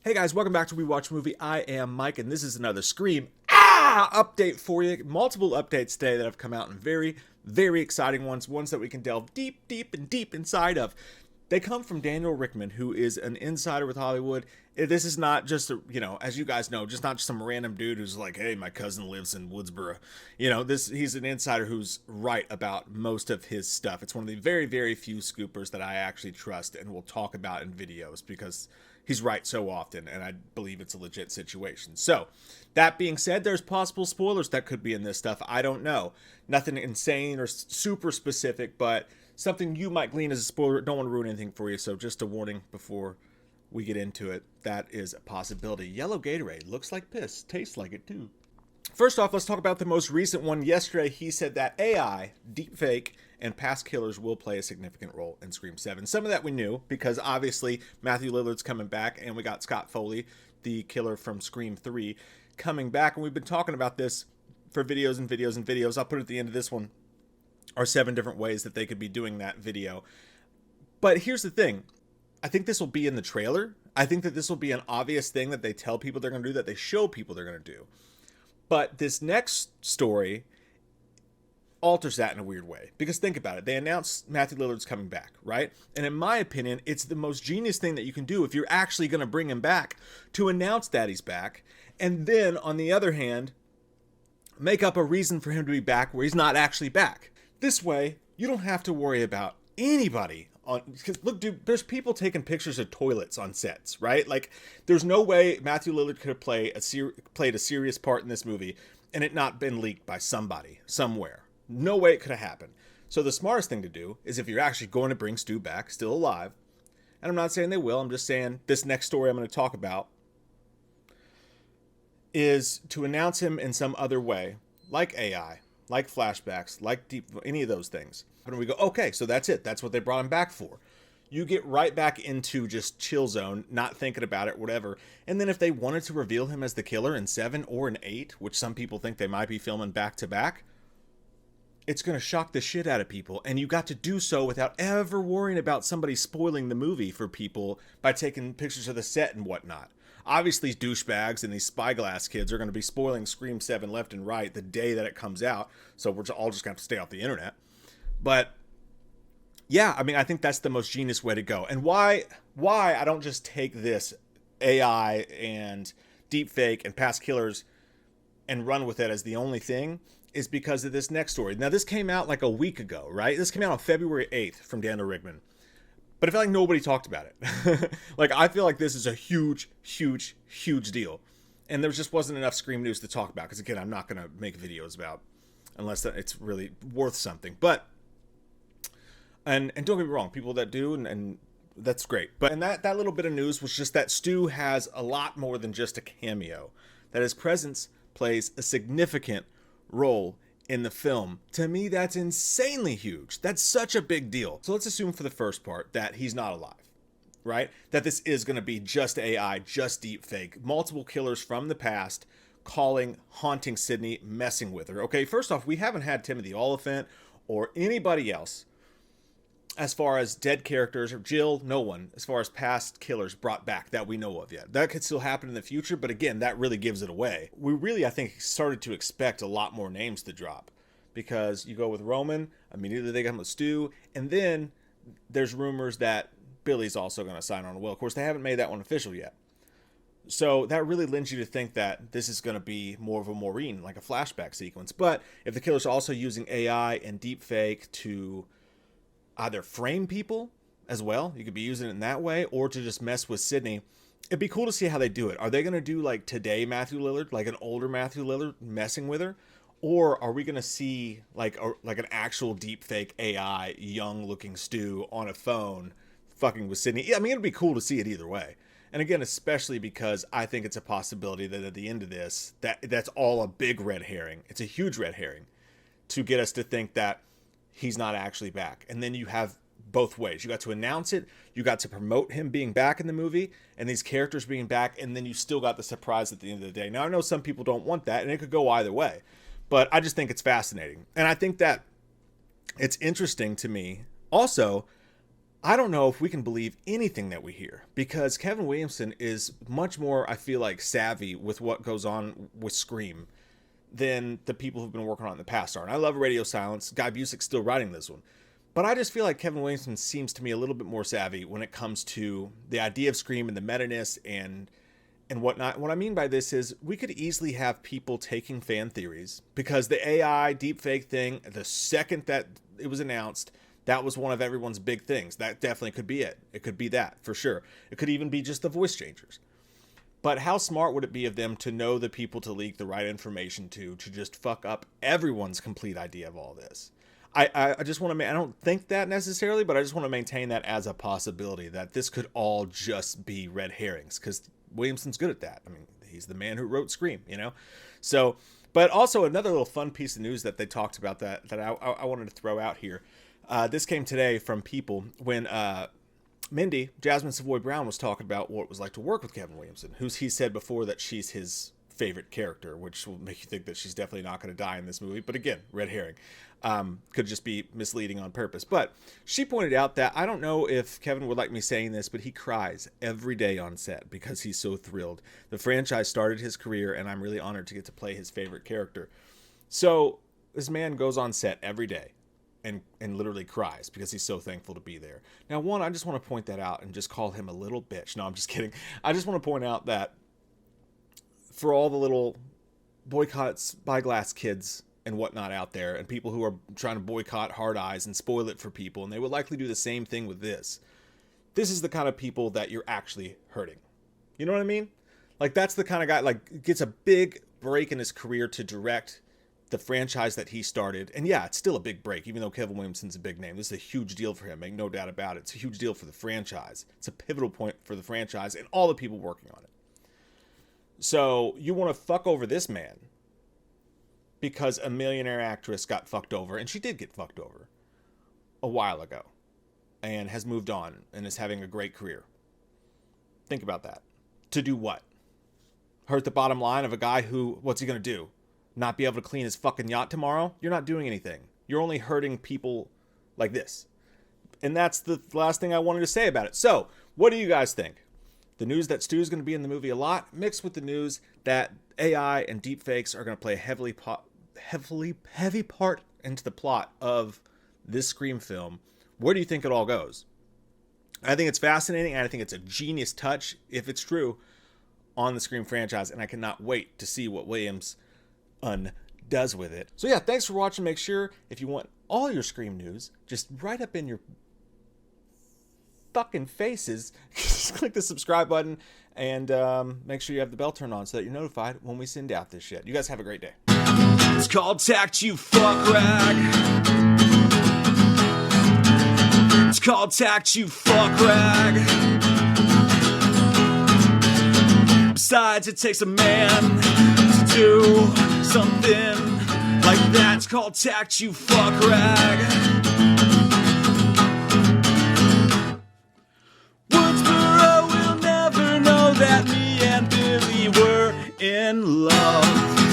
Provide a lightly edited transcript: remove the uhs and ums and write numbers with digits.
Hey guys, welcome back to We Watch Movie. I am Mike, and this is another Scream update for you. Multiple updates today that have come out, and very, very exciting ones that we can delve deep inside of. They come from Daniel Richtman, who is an insider with Hollywood. This is not just, as you guys know, just not just some random dude who's like, hey, my cousin lives in Woodsboro. He's an insider who's right about most of his stuff. It's one of the very, very few scoopers that I actually trust and will talk about in videos because he's right so often, and I believe it's a legit situation. So, that being said, there's possible spoilers that could be in this stuff. I don't know. Nothing insane or super specific, but something you might glean as a spoiler. Don't want to ruin anything for you, so just a warning before we get into it. That is a possibility. Yellow Gatorade looks like piss. Tastes like it, too. First off, let's talk about the most recent one. Yesterday, he said that AI, deepfake, and past killers will play a significant role in Scream 7. Some of that we knew, because obviously Matthew Lillard's coming back, and we got Scott Foley, the killer from Scream 3, coming back. And we've been talking about this for videos and videos and videos. I'll put at the end of this one are 7 different ways that they could be doing that video. But here's the thing. I think this will be in the trailer. I think that this will be an obvious thing that they tell people they're going to do, that they show people they're going to do. But this next story alters that in a weird way. Because think about it. They announced Matthew Lillard's coming back, right? And in my opinion, it's the most genius thing that you can do if you're actually going to bring him back, to announce that he's back. And then, on the other hand, make up a reason for him to be back where he's not actually back. This way, you don't have to worry about anybody. Because look, dude, there's people taking pictures of toilets on sets, right? Like, there's no way Matthew Lillard could have played a serious part in this movie and it not been leaked by somebody, somewhere. No way it could have happened. So the smartest thing to do is, if you're actually going to bring Stu back, still alive, and I'm not saying they will, I'm just saying this next story I'm going to talk about is to announce him in some other way, like AI, like flashbacks, like any of those things. And we go, okay, so that's it. That's what they brought him back for. You get right back into just chill zone, not thinking about it, whatever. And then if they wanted to reveal him as the killer in 7 or in 8, which some people think they might be filming back to back, it's going to shock the shit out of people. And you got to do so without ever worrying about somebody spoiling the movie for people by taking pictures of the set and whatnot. Obviously, douchebags and these spyglass kids are going to be spoiling Scream 7 left and right the day that it comes out. So we're all just going to have to stay off the internet. But yeah, I mean, I think that's the most genius way to go. And why I don't just take this AI and deepfake and past killers and run with it as the only thing is because of this next story. Now, this came out like a week ago, right? This came out on February 8th from Daniel Richtman. But I feel like nobody talked about it. Like, I feel like this is a huge deal. And there just wasn't enough Scream news to talk about. Because, again, I'm not going to make videos about unless it's really worth something. But, and don't get me wrong, people that do, and that's great. But and that little bit of news was just that Stu has a lot more than just a cameo. That his presence plays a significant role in the film. To me, that's insanely huge. That's such a big deal. So let's assume for the first part that he's not alive, right? That this is going to be just AI, just deepfake, multiple killers from the past calling, haunting Sydney, messing with her. Okay, first off, we haven't had Timothy Oliphant or anybody else as far as dead characters, or Jill, no one, as far as past killers brought back that we know of yet. That could still happen in the future, but again, that really gives it away. We really, I think, started to expect a lot more names to drop, because you go with Roman, immediately they come with Stu, and then there's rumors that Billy's also going to sign on a will. Of course, they haven't made that one official yet. So that really lends you to think that this is going to be more of a Maureen, like a flashback sequence. But if the killer's also using AI and deepfake to either frame people as well, you could be using it in that way, or to just mess with Sydney, it'd be cool to see how they do it. Are they going to do like today Matthew Lillard, like an older Matthew Lillard messing with her? Or are we going to see like an actual deepfake AI, young looking Stu on a phone fucking with Sydney? I mean, it'd be cool to see it either way. And again, especially because I think it's a possibility that at the end of this, that's all a big red herring. It's a huge red herring to get us to think that he's not actually back. And then you have both ways. You got to announce it, you got to promote him being back in the movie, and these characters being back, and then you still got the surprise at the end of the day. Now, I know some people don't want that, and it could go either way, but I just think it's fascinating. And I think that it's interesting to me. Also, I don't know if we can believe anything that we hear, because Kevin Williamson is much more, I feel like, savvy with what goes on with Scream than the people who've been working on it in the past are. And I love Radio Silence. Guy Busick's still writing this one. But I just feel like Kevin Williamson seems to me a little bit more savvy when it comes to the idea of Scream and the meta-ness and whatnot. What I mean by this is we could easily have people taking fan theories, because the AI deepfake thing, the second that it was announced, that was one of everyone's big things. That definitely could be it. It could be that, for sure. It could even be just the voice changers. But how smart would it be of them to know the people to leak the right information to just fuck up everyone's complete idea of all this? I just want to, I don't think that necessarily, but I just want to maintain that as a possibility, that this could all just be red herrings, because Williamson's good at that. I mean, he's the man who wrote Scream, you know? So, but also another little fun piece of news that they talked about that I wanted to throw out here. This came today from People when Mindy, Jasmine Savoy Brown, was talking about what it was like to work with Kevin Williamson, who's he said before that she's his favorite character, which will make you think that she's definitely not going to die in this movie. But again, red herring. Could just be misleading on purpose. But she pointed out that, I don't know if Kevin would like me saying this, but he cries every day on set because he's so thrilled. The franchise started his career, and I'm really honored to get to play his favorite character. So this man goes on set every day and literally cries because he's so thankful to be there. Now, one, I just want to point that out and just call him a little bitch. No, I'm just kidding. I just want to point out that for all the little boycott Spyglass kids and whatnot out there, and people who are trying to boycott Hard Eyes and spoil it for people, and they would likely do the same thing with this. This is the kind of people that you're actually hurting. You know what I mean? Like, that's the kind of guy, like, gets a big break in his career to direct the franchise that he started. And yeah, it's still a big break, even though Kevin Williamson's a big name. This is a huge deal for him, make no doubt about it. It's a huge deal for the franchise. It's a pivotal point for the franchise and all the people working on it. So you want to fuck over this man because a millionaire actress got fucked over, and she did get fucked over a while ago, and has moved on and is having a great career. Think about that. To do what? Hurt the bottom line of a guy who, what's he going to do? Not be able to clean his fucking yacht tomorrow? You're not doing anything. You're only hurting people like this. And that's the last thing I wanted to say about it. So, what do you guys think? The news that Stu's going to be in the movie a lot, mixed with the news that AI and deepfakes are going to play a heavy part into the plot of this Scream film. Where do you think it all goes? I think it's fascinating, and I think it's a genius touch, if it's true, on the Scream franchise, and I cannot wait to see what Williams does with it. So yeah, thanks for watching. Make sure, if you want all your Scream news, just right up in your fucking faces, just click the subscribe button, and make sure you have the bell turned on so that you're notified when we send out this shit. You guys have a great day. It's called Tact, you fuck rag. It's called Tact, you fuck rag. Besides, it takes a man to do something like that. It's called Tact, you fuck rag. Woodsboro will never know that me and Billy were in love.